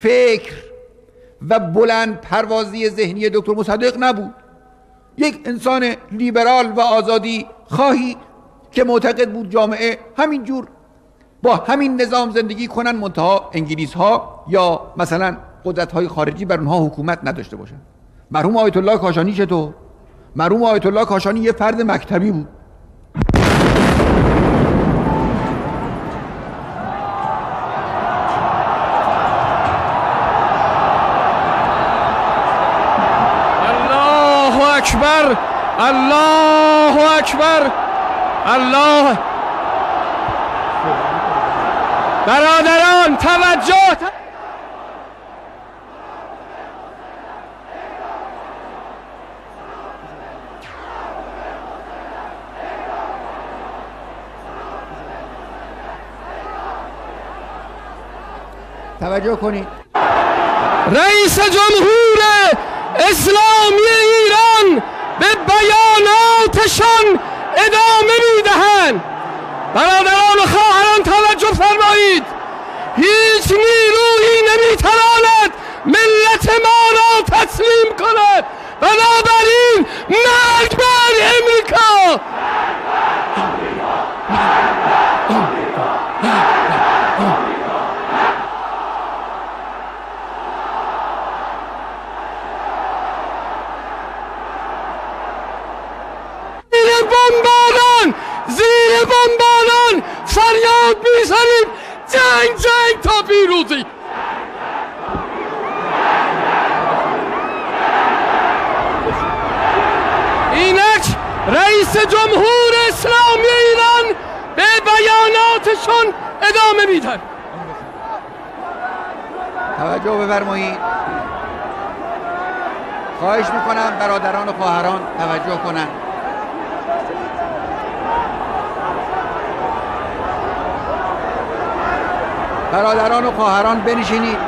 فکر و بلند پروازی ذهنی دکتر مصدق نبود. یک انسان لیبرال و آزادی خواهی که معتقد بود جامعه همینجور با همین نظام زندگی کنن، منتها انگلیس ها یا مثلا قدرت های خارجی بر اونها حکومت نداشته باشن. مرحوم آیت الله کاشانی چطور؟ مرحوم آیت الله کاشانی یه فرد مکتبی بود. الله اکبر، الله اکبر، الله. برادران توجه، توجه کنید. رئیس جمهور اسلامی ایران به بیاناتشان ادامه میدهند. برادران و خواهران توجه فرمایید. هیچ نیرویی نمیتواند ملت ما را تسلیم کند. بنابراین مرگ بر امریکا. زیر بمباران فریاد میزنیم جنگ جنگ تا پیروزی. اینک رئیس جمهور اسلامی ایران به بیاناتشون ادامه میدن. توجه بفرمایید. خواهش میکنم برادران و خواهران توجه کنند. برادران و خواهران بنشینید.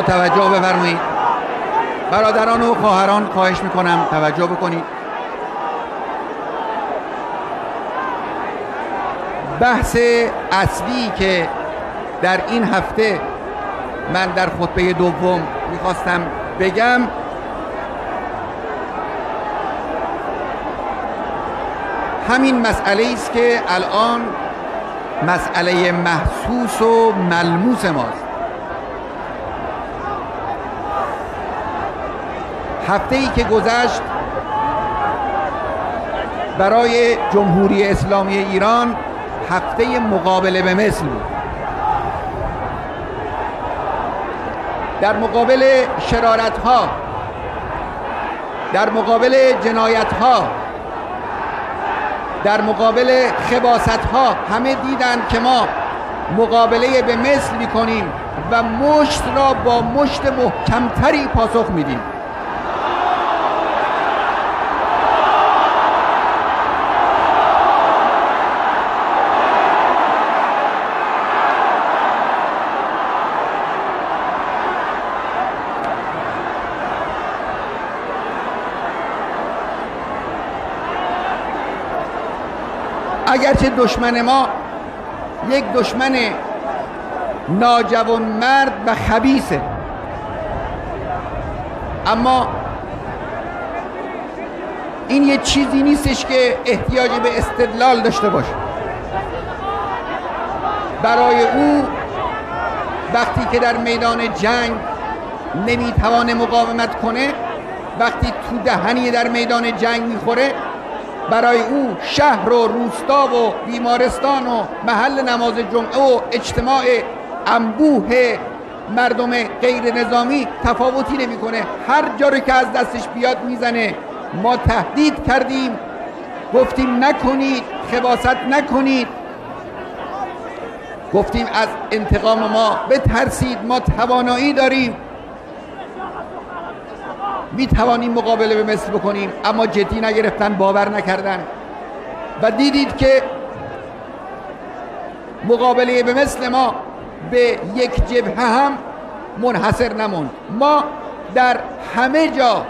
توجه بفرمایید. برادران و خواهران خواهش میکنم توجه بکنید. بحث اصلی که در این هفته من در خطبه دوم میخواستم بگم همین مسئله است که الان مسئله محسوس و ملموس ماست. هفته‌ای که گذشت برای جمهوری اسلامی ایران هفته مقابله به مثل بود. در مقابل شرارت‌ها، در مقابل جنایت‌ها، در مقابل خباثت‌ها همه دیدند که ما مقابله به مثل می‌کنیم و مشت را با مشت محکمتری پاسخ میدیم. اگرچه دشمن ما یک دشمن ناجوانمرد و خبیثه، اما این یه چیزی نیستش که احتیاج به استدلال داشته باشه. برای او وقتی که در میدان جنگ نمیتوانه مقاومت کنه، وقتی تو دهنی در میدان جنگ میخوره، برای او شهر و روستا و بیمارستان و محل نماز جمعه و اجتماع انبوه مردم غیر نظامی تفاوتی نمیکنه. هر جا رو که از دستش بیاد میزنه. ما تهدید کردیم، گفتیم نکنید، خباثت نکنید، گفتیم از انتقام ما بترسید، ما توانایی داریم، می توانیم مقابله به مثل بکنیم، اما جدی نگرفتن، باور نکردن و دیدید که مقابله به مثل ما به یک جبهه هم منحصر نموند. ما در همه جا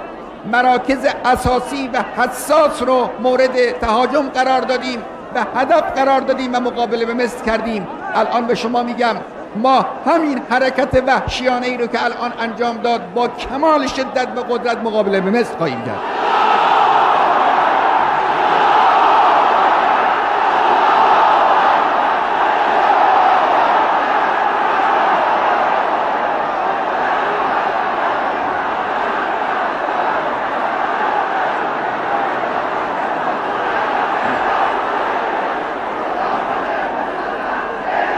مراکز اساسی و حساس رو مورد تهاجم قرار دادیم و هدف قرار دادیم و مقابله به مصر کردیم. الان به شما میگم ما همین حرکت وحشیانه ای رو که الان انجام داد با کمال شدت و قدرت مقابله به مصر خواهیم کرد.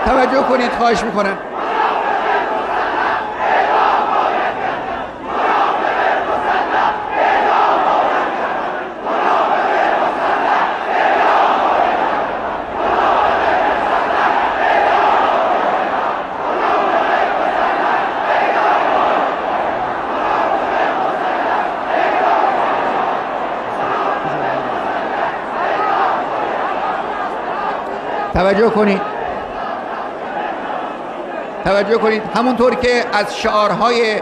توجه کنید، خواهش میکنم. توجه کنید همونطور که از شعارهای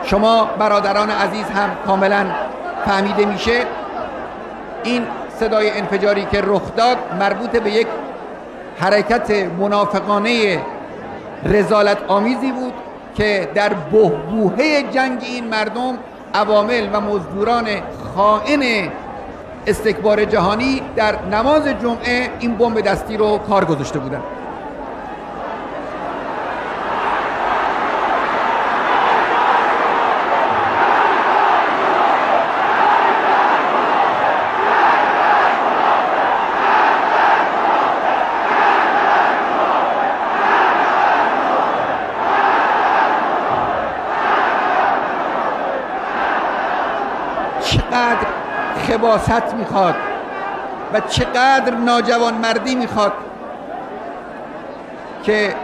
شما برادران عزیز هم کاملا فهمیده میشه، این صدای انفجاری که رخ داد مربوط به یک حرکت منافقانه رذالت آمیزی بود که در بحبوحه جنگ این مردم عوامل و مزدوران خائن استکبار جهانی در نماز جمعه این بمب دستی رو کار گذاشته بودند. چقدر خباثت میخواد و چقدر ناجوانمردی میخواد که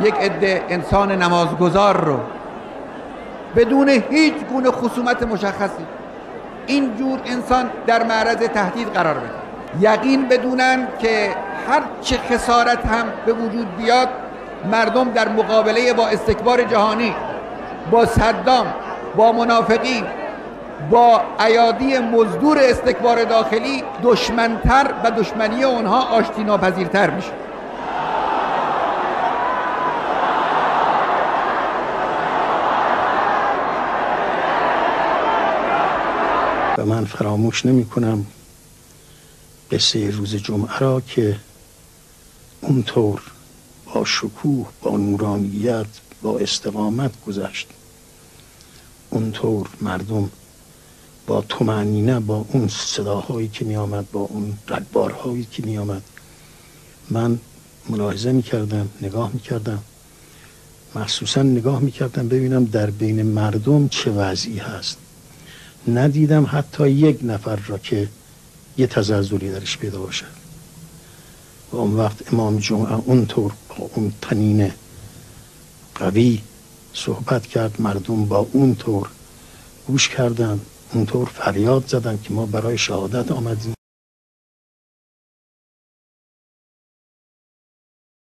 یک عده انسان نمازگزار رو بدون هیچ گونه خصومت مشخصی اینجور انسان در معرض تهدید قرار بده. یقین بدونن که هر چه خسارت هم به وجود بیاد، مردم در مقابله با استکبار جهانی، با صدام، با منافقین، با ایادی مزدور استکبار داخلی دشمنتر و دشمنی اونها آشتی ناپذیرتر میشه. و من فراموش نمی کنم قصه روز جمعه را که اونطور با شکوه، با نورانیت، با استقامت گذشت. اونطور مردم با طمأنینه، با اون صداهایی که می آمد، با اون رگبارهایی که می آمد، من ملاحظه می کردم، نگاه می کردم، مخصوصا نگاه می کردم ببینم در بین مردم چه وضعی هست. ندیدم حتی یک نفر را که یه تزلزلی درش پیدا باشد. و اون وقت امام جمعه اونطور با اون طنین قوی صحبت کرد، مردم با اونطور گوش کردن، اونطور فریاد زدن که ما برای شهادت آمدیم.